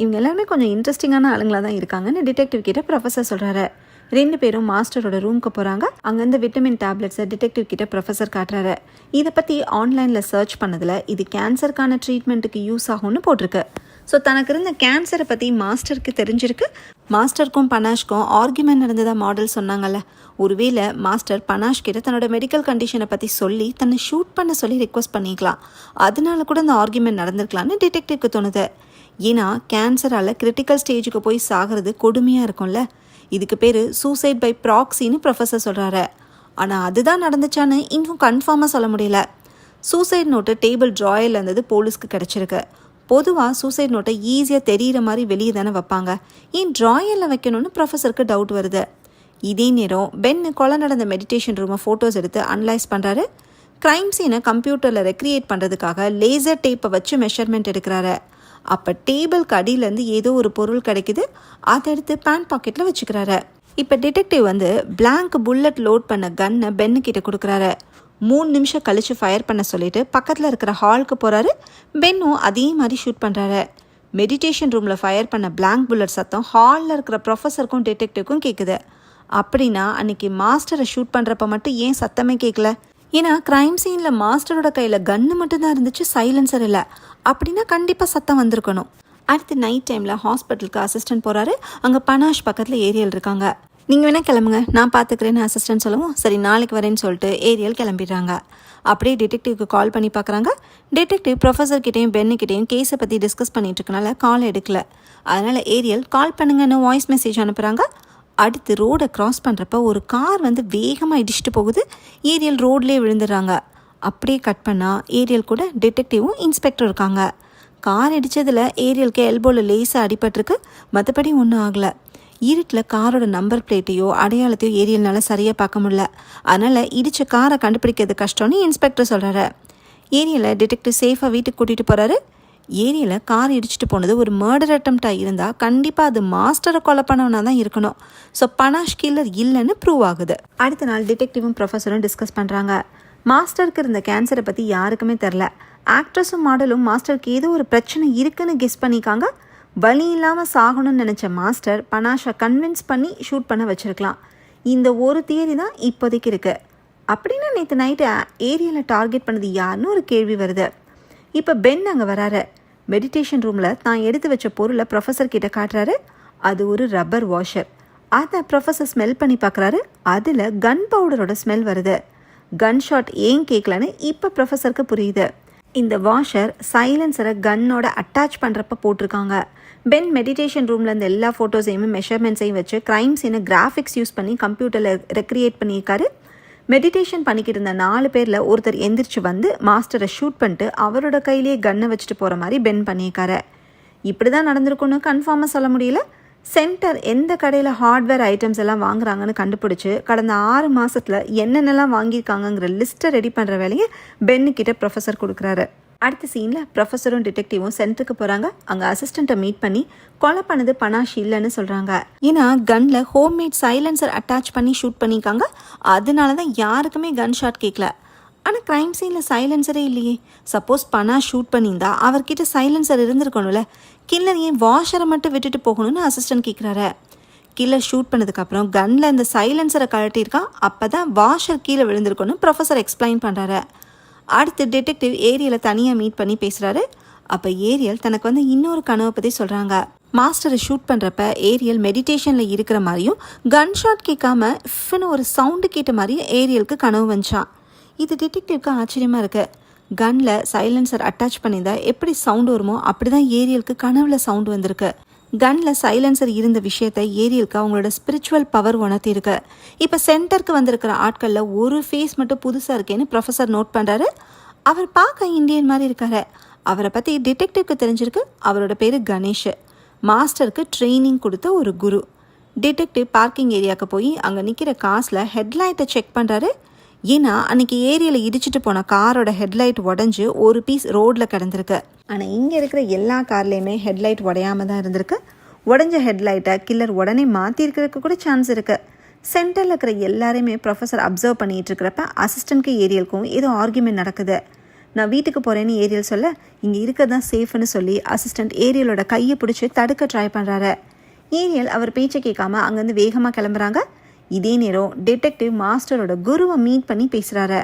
இவங்க எல்லாருமே கொஞ்சம் இன்ட்ரெஸ்டிங்கான ஆளுங்களாக தான் இருக்காங்கன்னு டிடெக்டிவ் கிட்ட ப்ரொஃபஸர் சொல்கிறாரு. 2 பேரும் மாஸ்டரோட ரூமுக்கு போகிறாங்க. அங்கேருந்து விட்டமின் டேப்லெட்ஸை டிடெக்டிவ் கிட்ட ப்ரொஃபஸர் காட்டுறாரு. இதை பற்றி ஆன்லைனில் சர்ச் பண்ணதில் இது கேன்சருக்கான ட்ரீட்மெண்ட்டுக்கு யூஸ் ஆகும்னு போட்டிருக்கு. ஸோ தனக்கு இருந்த கேன்சரை பற்றி மாஸ்டருக்கு தெரிஞ்சிருக்கு. மாஸ்டருக்கும் பனாஷ்க்கும் ஆர்கியூமெண்ட் நடந்ததாக மாடல் சொன்னாங்கல்ல, ஒருவேளை மாஸ்டர் பனாஷ் கிட்ட தன்னோட மெடிக்கல் கண்டிஷனை பற்றி சொல்லி தன்னை ஷூட் பண்ண சொல்லி ரிக்வஸ்ட் பண்ணிக்கலாம். அதனால கூட இந்த ஆர்கியூமெண்ட் நடந்திருக்கலான்னு டிடெக்டிவ்க்கு தோணுது. ஏன்னா கேன்சரால் கிரிட்டிக்கல் ஸ்டேஜுக்கு போய் சாகிறது கொடுமையாக இருக்கும்ல. இதுக்கு பேர் சூசைட் பை ப்ராக்சின்னு ப்ரொஃபஸர் சொல்கிறாரு. ஆனால் அதுதான் நடந்துச்சான்னு இன்னும் கன்ஃபார்மாக சொல்ல முடியல. சூசைட் நோட்டு டேபிள் ட்ராயரில் இருந்தது போலீஸ்க்கு கிடச்சிருக்கு. பொதுவாக சூசைட் நோட்டை ஈஸியாக தெரிகிற மாதிரி வெளியே தானே வைப்பாங்க, ஏன் ட்ராயரில் வைக்கணும்னு ப்ரொஃபஸருக்கு டவுட் வருது. இதே நேரம் பென்னு கொலை நடந்த மெடிடேஷன் ரூமை ஃபோட்டோஸ் எடுத்து அனலைஸ் பண்ணுறாரு. க்ரைம் சீனை கம்ப்யூட்டரில் ரெக்ரியேட் பண்ணுறதுக்காக லேசர் டேப்பை வச்சு மெஷர்மெண்ட் எடுக்கிறாரு. அப்போ டேபிளுக்கு அடியிலேருந்து ஏதோ ஒரு பொருள் கிடைக்குது, அதை எடுத்து பேண்ட் பாக்கெட்டில் வச்சுக்கிறாரு. இப்போ டிடெக்டிவ் வந்து பிளாங்க் புல்லட் லோட் பண்ண கன்னை பென்னுக்கிட்ட கொடுக்குறாரு. 3 நிமிஷம் கழித்து ஃபயர் பண்ண சொல்லிட்டு பக்கத்தில் இருக்கிற ஹாலுக்கு போகிறாரு. பென்னும் அதே மாதிரி ஷூட் பண்ணுறாரு. மெடிடேஷன் ரூமில் ஃபயர் பண்ண பிளாங்க் புல்லட் சத்தம் ஹாலில் இருக்கிற ப்ரொஃபஸருக்கும் டிடெக்டிவ்க்கும் கேட்குது. அப்படின்னா அன்றைக்கி மாஸ்டரை ஷூட் பண்ணுறப்ப மட்டும் ஏன் சத்தமே கேட்கல? ஏன்னா க்ரைம் சீனில் மாஸ்டரோட கையில் கன்று மட்டும்தான் இருந்துச்சு, சைலன்சர் இல்லை. அப்படின்னா கண்டிப்பாக சத்தம் வந்திருக்கணும். அடுத்து நைட் டைமில் ஹாஸ்பிட்டலுக்கு அசிஸ்டன்ட் போகிறாரு. அங்கே பனாஷ் பக்கத்தில் ஏரியல் இருக்காங்க. நீங்கள் வேணால் கிளம்புங்க, நான் பார்த்துக்கிறேன்னு அசிஸ்டன்ட் சொல்லவும் சரி நாளைக்கு வரேன்னு சொல்லிட்டு ஏரியல் கிளம்பிடுறாங்க. அப்படியே டிடெக்டிவ்க்கு கால் பண்ணி பார்க்குறாங்க. டிடெக்டிவ் ப்ரொஃபஸர்கிட்டையும் பென்னுக்கிட்டையும் கேஸை பற்றி டிஸ்கஸ் பண்ணிட்டு இருக்கனால கால் எடுக்கல. அதனால் ஏரியல் கால் பண்ணுங்கன்னு வாய்ஸ் மெசேஜ் அனுப்புகிறாங்க. அடுத்து ரோடை க்ராஸ் பண்ணுறப்ப ஒரு கார் வந்து வேகமாக இடிச்சிட்டு போகுது. ஏரியல் ரோட்லேயே விழுந்துடுறாங்க. அப்படியே கட் பண்ணால் ஏரியல் கூட டிடெக்டிவும் இன்ஸ்பெக்டர் இருக்காங்க. கார் இடித்ததில் ஏரியலுக்கு எல்போவில் லேசாக அடிபட்டிருக்கு, மற்றபடி ஒன்றும் ஆகலை. இருட்டில் காரோட நம்பர் பிளேட்டையோ அடையாளத்தையோ ஏரியல்னால சரியாக பார்க்க முடியல. அதனால் இடித்த காரை கண்டுபிடிக்கிறது கஷ்டம்னு இன்ஸ்பெக்டர் சொல்கிறாரு. ஏரியலை டிடெக்டிவ் சேஃபாக வீட்டுக்கு கூட்டிகிட்டு போகிறாரு. ஏரியில் கார் இடிச்சிட்டு போனது ஒரு மர்டர் அட்டம்ப்டாக இருந்தால் கண்டிப்பாக அது மாஸ்டரை கொலை பண்ணவனா தான் இருக்கணும். ஸோ பனாஷ் கில்லர் இல்லைன்னு ப்ரூவ் ஆகுது. அடுத்த நாள் டிடெக்டிவும் ப்ரொஃபஸரும் டிஸ்கஸ் பண்ணுறாங்க. மாஸ்டருக்கு இருந்த கேன்சரை பற்றி யாருக்குமே தெரில. ஆக்ட்ரஸும் மாடலும் மாஸ்டருக்கு ஏதோ ஒரு பிரச்சனை இருக்குன்னு கெஸ் பண்ணிக்காங்க. வலி இல்லாமல் சாகணும்னு நினச்ச மாஸ்டர் பனாஷை கன்வின்ஸ் பண்ணி ஷூட் பண்ண வச்சுருக்கலாம். இந்த ஒரு தியரி தான் இப்போதைக்கு இருக்குது. அப்படின்னா நேற்று நைட்டு ஏரியாவில் டார்கெட் பண்ணது யாருன்னு ஒரு கேள்வி வருது. இப்போ பென் அங்கே வராரு. மெடிடேஷன் ரூமில் தான் எடுத்து வச்ச பொருளை ப்ரொஃபஸர் கிட்ட காட்டுறாரு. அது ஒரு ரப்பர் வாஷர். அதை ப்ரொஃபஸர் ஸ்மெல் பண்ணி பார்க்குறாரு. அதில் கன் பவுடரோட ஸ்மெல் வருது. கன் ஷாட் ஏன் கேட்கலன்னு இப்போ ப்ரொஃபஸருக்கு புரியுது. இந்த வாஷர் சைலன்சரை கன்னோட அட்டாச் பண்ணுறப்ப போட்டிருக்காங்க. பென் மெடிடேஷன் ரூமில் இருந்த எல்லா ஃபோட்டோஸையுமே மெஷர்மெண்ட்ஸையும் வச்சு க்ரைம் சீனை கிராஃபிக்ஸ் யூஸ் பண்ணி கம்ப்யூட்டரில் ரெக்ரியேட் பண்ணியிருக்காரு. மெடிடேஷன் பண்ணிக்கிட்டு இருந்த 4 பேரில் ஒருத்தர் எந்திரிச்சு வந்து மாஸ்டரை ஷூட் பண்ணிட்டு அவரோட கையிலேயே கன்னை வச்சுட்டு போகிற மாதிரி பென் பண்ணியிருக்காரு. இப்படி தான் நடந்திருக்குன்னு கன்ஃபார்மாக சொல்ல முடியல. சென்டர் எந்த கடையில் ஹார்ட்வேர் ஐட்டம்ஸ் எல்லாம் வாங்குறாங்கன்னு கண்டுபிடிச்சி கடந்த 6 மாதத்தில் என்னென்னலாம் வாங்கியிருக்காங்கங்கிற லிஸ்ட்டை ரெடி பண்ணுற வேலையை பென்னுக்கிட்ட ப்ரொஃபஸர் கொடுக்குறாரு. அடுத்த சீனில் ப்ரொஃபஸரும் டிடெக்டிவும் சென்டருக்கு போகிறாங்க. அங்கே அசிஸ்டண்ட்டை மீட் பண்ணி கொலை பண்ணது பனாஷ் இல்லைன்னு சொல்கிறாங்க. ஏன்னா கன்னில் ஹோம்மேட் சைலன்சர் அட்டாச் பண்ணி ஷூட் பண்ணியிருக்காங்க. அதனால தான் யாருக்குமே கன் ஷாட் கேட்கல. ஆனால் க்ரைம் சீனில் சைலன்சரே இல்லையே. சப்போஸ் பனாஷ் ஷூட் பண்ணியிருந்தா அவர்கிட்ட சைலன்சர் இருந்திருக்கணும்ல. கில்லர் ஏன் வாஷரை மட்டும் விட்டுட்டு போகணும்னு அசிஸ்டன்ட் கேட்குறாரு. கில்லர் ஷூட் பண்ணதுக்கப்புறம் கன்னில் இந்த சைலன்சரை கழட்டியிருக்கான். அப்போ தான் வாஷர் கீழே விழுந்திருக்கணும் ப்ரொஃபஸர் எக்ஸ்பிளைன் பண்ணுறாரு. அடுத்து டிடெக்டிவ் ஏரியலை தனியாக மீட் பண்ணி பேசுகிறாரு. அப்போ ஏரியல் தனக்கு வந்து இன்னொரு கனவை பற்றி சொல்கிறாங்க. மாஸ்டரை ஷூட் பண்ணுறப்ப ஏரியல் மெடிடேஷனில் இருக்கிற மாதிரியும் கன் ஷாட் கேட்காம இஃப்னு ஒரு சவுண்டு கேட்ட மாதிரியும் ஏரியலுக்கு கனவு வந்துச்சான். இது டிடெக்டிவ்க்கு ஆச்சரியமாக இருக்குது. கன்னில் சைலன்சர் அட்டாச் பண்ணியிருந்தா எப்படி சவுண்டு வருமோ அப்படி தான் ஏரியலுக்கு கனவுல சவுண்டு வந்திருக்கு. கன்னில் சைலன்சர் இருந்த விஷயத்தை ஏரியலுக்கு அவங்களோட ஸ்பிரிச்சுவல் பவர் உணர்த்திருக்கு. இப்போ சென்டருக்கு வந்திருக்கிற ஆட்களில் ஒரு ஃபேஸ் மட்டும் புதுசாக இருக்கேன்னு ப்ரொஃபஸர் நோட் பண்ணுறாரு. அவர் பார்க்க இந்தியன் மாதிரி இருக்காரு. அவரை பற்றி டிடெக்டிவ்க்கு தெரிஞ்சிருக்கு. அவரோட பேர் கணேஷ். மாஸ்டருக்கு ட்ரைனிங் கொடுத்த ஒரு குரு. டிடெக்டிவ் பார்க்கிங் ஏரியாவுக்கு போய் அங்கே நிற்கிற காசில் ஹெட்லைட்டை செக் பண்ணுறாரு. ஏன்னா அன்றைக்கி ஏரியாவில் இடிச்சிட்டு போன காரோட ஹெட்லைட் உடஞ்சி ஒரு பீஸ் ரோடில் கிடந்திருக்கு. ஆனால் இங்கே இருக்கிற எல்லா கார்லேயுமே ஹெட்லைட் உடையாமல் தான் இருந்திருக்கு. உடஞ்ச ஹெட்லைட்டை கில்லர் உடனே மாற்றிருக்கிறதுக்கு கூட சான்ஸ் இருக்குது. சென்டரில் இருக்கிற எல்லாரையுமே ப்ரொஃபஸர் அப்சர்வ் பண்ணிகிட்டு இருக்கிறப்ப அசிஸ்டண்ட்க்கு ஏரியலுக்கும் ஏதோ ஆர்கியூமெண்ட் நடக்குது. நான் வீட்டுக்கு போகிறேன்னு ஏரியல் சொல்ல இங்கே இருக்க தான் சேஃப்னு சொல்லி அசிஸ்டண்ட் ஏரியலோட கையை பிடிச்சி தடுக்க ட்ரை பண்ணுறாரு. ஏரியல் அவர் பேச்சை கேட்காம அங்கேருந்து வேகமாக கிளம்புறாங்க. இதே நேரம் டிடெக்டிவ் மாஸ்டரோட குருவை மீட் பண்ணி பேசுகிறாரு.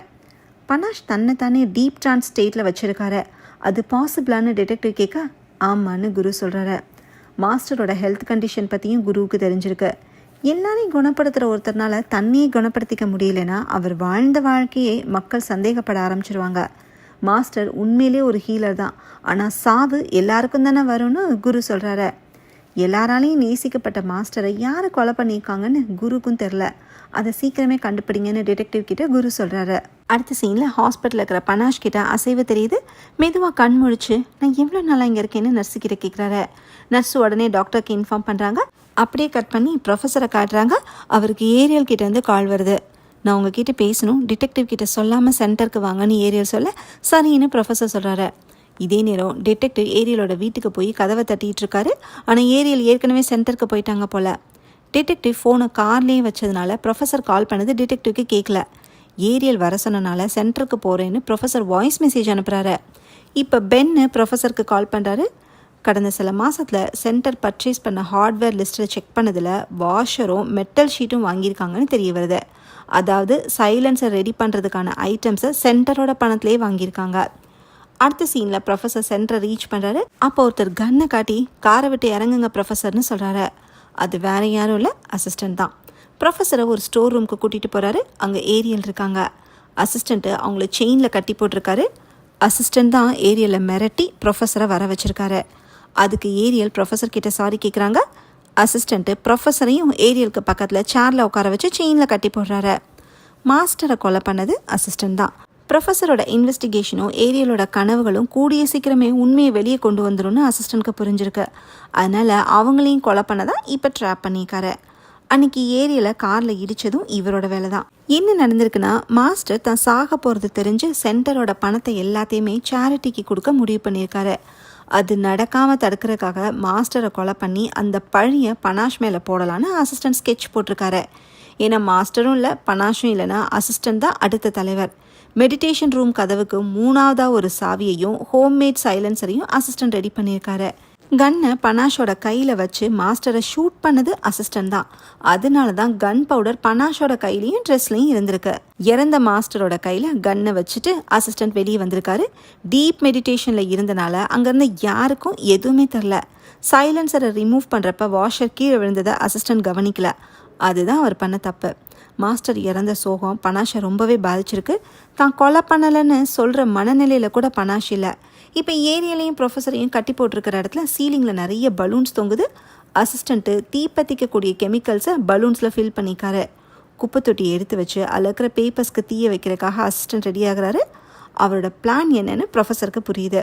பனாஷ் தன்னைத்தானே டீப் ட்ரான்ஸ் ஸ்டேட்டில் வச்சுருக்காரு. அது பாசிபிளான்னு டிடெக்டிவ் கேட்க ஆமான்னு குரு சொல்கிறாரு. மாஸ்டரோட ஹெல்த் கண்டிஷன் பற்றியும் குருவுக்கு தெரிஞ்சிருக்கு. எல்லாரையும் குணப்படுத்துகிற ஒருத்தர்னால தண்ணியை குணப்படுத்திக்க முடியலன்னா அவர் வாழ்ந்த வாழ்க்கையே மக்கள் சந்தேகப்பட ஆரம்பிச்சிருவாங்க. மாஸ்டர் உண்மையிலே ஒரு ஹீலர் தான். ஆனால் சாவு எல்லாருக்கும் தானே வரும்னு குரு சொல்கிறாரு. எல்லாராலையும் நேசிக்கப்பட்ட மாஸ்டரை யாரை கொலை பண்ணியிருக்காங்கன்னு குருக்கும் தெரில. அதை சீக்கிரமே கண்டுபிடிங்கன்னு டிடெக்டிவ் கிட்ட குரு சொல்கிறாரு. அடுத்த சீனில் ஹாஸ்பிட்டலில் இருக்கிற பனாஷ் கிட்ட அசைவு தெரியுது. மெதுவாக கண் முழிச்சு நான் எவ்வளோ நாளாக இங்கே இருக்கேன்னு நர்ஸு கிட்ட கேட்குறாரு. நர்ஸு உடனே டாக்டருக்கு இன்ஃபார்ம் பண்ணுறாங்க. அப்படியே கட் பண்ணி ப்ரொஃபஸரை காட்டுறாங்க. அவருக்கு ஏரியல் கிட்டேருந்து கால் வருது. நான் உங்ககிட்ட பேசணும், டிடெக்டிவ் கிட்ட சொல்லாமல் சென்டருக்கு வாங்கன்னு ஏரியல் சொல்ல சரின்னு ப்ரொஃபஸர் சொல்கிறாரு. இதே நேரம் டிடெக்டிவ் ஏரியலோட வீட்டுக்கு போய் கதவை தட்டிகிட்டு இருக்காரு. ஆனால் ஏரியல் ஏற்கனவே சென்டருக்கு போயிட்டாங்க போல். டிடெக்டிவ் ஃபோனை கார்லேயே வச்சதுனால ப்ரொஃபஸர் கால் பண்ணது டிடெக்டிவ்க்கு கேட்கல. ஏரியல் வர சொன்னனால சென்டருக்கு போகிறேன்னு ப்ரொஃபஸர் வாய்ஸ் மெசேஜ் அனுப்புகிறாரு. இப்போ பென்னு ப்ரொஃபஸருக்கு கால் பண்ணுறாரு. கடந்த சில மாதத்தில் சென்டர் பர்ச்சேஸ் பண்ண ஹார்ட்வேர் லிஸ்ட்டில் செக் பண்ணதில் வாஷரும் மெட்டல் ஷீட்டும் வாங்கியிருக்காங்கன்னு தெரிய வருது. அதாவது சைலன்ஸை ரெடி பண்ணுறதுக்கான ஐட்டம்ஸை சென்டரோட பணத்திலே வாங்கியிருக்காங்க. அடுத்த சீனில் ப்ரொஃபஸர் சென்டரை ரீச் பண்ணுறாரு. அப்போ ஒருத்தர் கன்னை காட்டி காரை விட்டு இறங்குங்க ப்ரொஃபஸர்னு சொல்கிறாரு. அது வேறு யாரும் இல்லை, அசிஸ்டண்ட் தான். ப்ரொஃபஸரை ஒரு ஸ்டோர் ரூமுக்கு கூட்டிகிட்டு போகிறாரு. அங்கே ஏரியல் இருக்காங்க. அசிஸ்டண்ட்டு அவங்கள செயினில் கட்டி போட்டிருக்காரு. அசிஸ்டண்ட் தான் ஏரியலை மிரட்டி ப்ரொஃபஸரை வர வச்சுருக்காரு. அதுக்கு ஏரியல் ப்ரொஃபஸர் கிட்ட சாரி கேட்குறாங்க. அசிஸ்டண்ட்டு ப்ரொஃபஸரையும் ஏரியலுக்கு பக்கத்தில் சேரில் உட்கார வச்சு செயினில் கட்டி போடுறாரு. மாஸ்டரை கொலை பண்ணது அசிஸ்டண்ட் தான். ப்ரொஃபஸரோட இன்வெஸ்டிகேஷனும் ஏரியலோட கனவுகளும் கூடிய சீக்கிரமே உண்மையை வெளியே கொண்டு வந்துடும்னு அசிஸ்டண்ட்க்கு புரிஞ்சிருக்கு. அதனால் அவங்களையும் கொலை பண்ணதான் இப்போ ட்ராப் பண்ணியிருக்காரு. அன்னைக்கு ஏரியலை காரில் இடித்ததும் இவரோட வேலை தான். என்ன நடந்திருக்குன்னா, மாஸ்டர் தான் சாக போகிறது தெரிஞ்சு சென்டரோட பணத்தை எல்லாத்தையுமே சேரிட்டிக்கு கொடுக்க முடிவு பண்ணியிருக்காரு. அது நடக்காமல் தடுக்கிறதுக்காக மாஸ்டரை கொலை பண்ணி அந்த பழியை பனாஷ் மேலே போடலான்னு அசிஸ்டன்ட் ஸ்கெட்ச் போட்டிருக்காரு. ஏன்னா மாஸ்டரும் இல்லை பனாஷும் இல்லைன்னா அசிஸ்டன்ட் தான் அடுத்த தலைவர். மெடிடேஷன் ரூம் கதவுக்கு 3ஆவதாக ஒரு சாவியையும் ஹோம்மேட் சைலன்சரையும் அசிஸ்டன்ட் ரெடி பண்ணியிருக்காரு. கன்னை பனாஷோட கையில் வச்சு மாஸ்டரை ஷூட் பண்ணது அசிஸ்டன்ட் தான். அதனால தான் கன் பவுடர் பனாஷோட கையிலையும் ட்ரெஸ்லையும் இருந்திருக்கு. இறந்த மாஸ்டரோட கையில் கன்னை வச்சுட்டு அசிஸ்டன்ட் வெளியே வந்திருக்காரு. டீப் மெடிடேஷனில் இருந்தனால அங்கேருந்து யாருக்கும் எதுவுமே தெரில. சைலன்சரை ரிமூவ் பண்ணுறப்ப வாஷர் கீழே விழுந்ததை அசிஸ்டன்ட் கவனிக்கல. அதுதான் அவர் பண்ண தப்பு. மாஸ்டர் இறந்த சோகம் பனாஷை ரொம்பவே பாதிச்சிருக்கு. தான் கொலை பண்ணலைன்னு சொல்கிற மனநிலையில் கூட பனாஷ் இல்லை. இப்போ ஏரியலையும் ப்ரொஃபஸரையும் கட்டி போட்டிருக்கிற இடத்துல சீலிங்கில் நிறைய பலூன்ஸ் தொங்குது. அசிஸ்டண்ட்டு தீப்பற்றிக்கக்கூடிய கெமிக்கல்ஸை பலூன்ஸில் ஃபில் பண்ணிக்காரு. குப்பை தொட்டியை எடுத்து வச்சு அதில் இருக்கிற பேப்பர்ஸ்க்கு தீய வைக்கிறதுக்காக அசிஸ்டண்ட் ரெடி ஆகிறாரு. அவரோட பிளான் என்னன்னு ப்ரொஃபஸருக்கு புரியுது.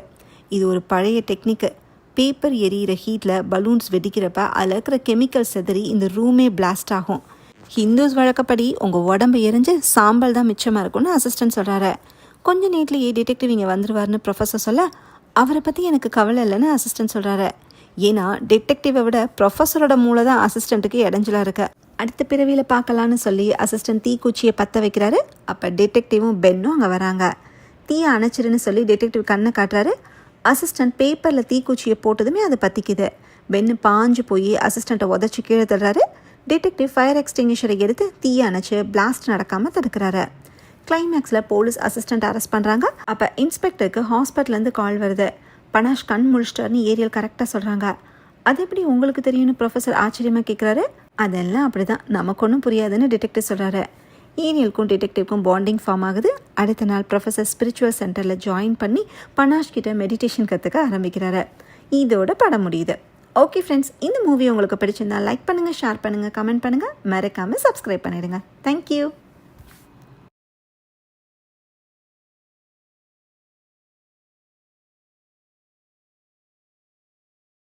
இது ஒரு பழைய டெக்னிக்கு. பேப்பர் எரியிற ஹீட்டில் பலூன்ஸ் வெடிக்கிறப்ப அதில் இருக்கிற கெமிக்கல் செதறி இந்த ரூமே பிளாஸ்ட் ஆகும். ஹிந்துஸ் வழக்கப்படி உங்கள் உடம்பு எரிஞ்சு சாம்பல் தான் மிச்சமாக இருக்கும்னு அசிஸ்டன்ட் சொல்கிறாரு. கொஞ்ச நேரத்துலேயே டிடெக்டிவ் இங்கே வந்துடுவார்னு ப்ரொஃபஸர் சொல்ல அவரை பற்றி எனக்கு கவலை இல்லைன்னு அசிஸ்டன்ட் சொல்கிறாரு. ஏன்னா டிடெக்டிவை விட ப்ரொஃபஸரோட மூளை தான் அசிஸ்டண்ட்டுக்கு இடைஞ்சலாக இருக்கு. அடுத்த பிறவியில் பார்க்கலான்னு சொல்லி அசிஸ்டன்ட் தீக்குச்சியை பற்ற வைக்கிறாரு. அப்போ டிடெக்டிவும் பென்னும் அங்கே வராங்க. தீயை அணைச்சிருன்னு சொல்லி டிடெக்டிவ் கண்ணை காட்டுறாரு. அசிஸ்டன்ட் பேப்பரில் தீக்குச்சியை போட்டதுமே அதை பற்றிக்குது. பென்னு பாஞ்சு போய் அசிஸ்டண்ட்டை உதச்சி கீழே தர்றாரு. டிடெக்டிவ் ஃபயர் எக்ஸ்டிங்விஷரை எடுத்து தீயை அணைச்சு பிளாஸ்ட் நடக்காமல் தடுக்கிறாரு. கிளைமேக்ஸில் போலீஸ் அசிஸ்டண்ட் அரெஸ்ட் பண்ணுறாங்க. அப்போ இன்ஸ்பெக்டருக்கு ஹாஸ்பிட்டல்லேருந்து கால் வருது. பனாஷ் கண் முழிச்சிட்டார்னு ஏரியல் கரெக்டாக சொல்கிறாங்க. அது எப்படி உங்களுக்கு தெரியும்னு ப்ரொஃபஸர் ஆச்சரியமாக கேட்குறாரு. அதெல்லாம் அப்படி தான், நமக்கு ஒன்றும் புரியாதுன்னு டிடெக்டிவ் சொல்கிறாரு. ஏரியலுக்கும் டிடெக்டிவ்க்கும் பாண்டிங் ஃபார்ம் ஆகுது. அடுத்த நாள் ப்ரொஃபஸர் ஸ்பிரிச்சுவல் சென்டரில் ஜாயின் பண்ணி பனாஷ் கிட்ட மெடிடேஷன் கற்றுக்க ஆரம்பிக்கிறாரு. இதோட படம் முடியுது. ஓகே ஃப்ரெண்ட்ஸ், இந்த மூவி உங்களுக்கு பிடிச்சிருந்தா லைக் பண்ணுங்கள், ஷேர் பண்ணுங்கள், கமெண்ட் பண்ணுங்கள், மறக்காமல் சப்ஸ்கிரைப் பண்ணிடுங்க. தேங்க்யூ.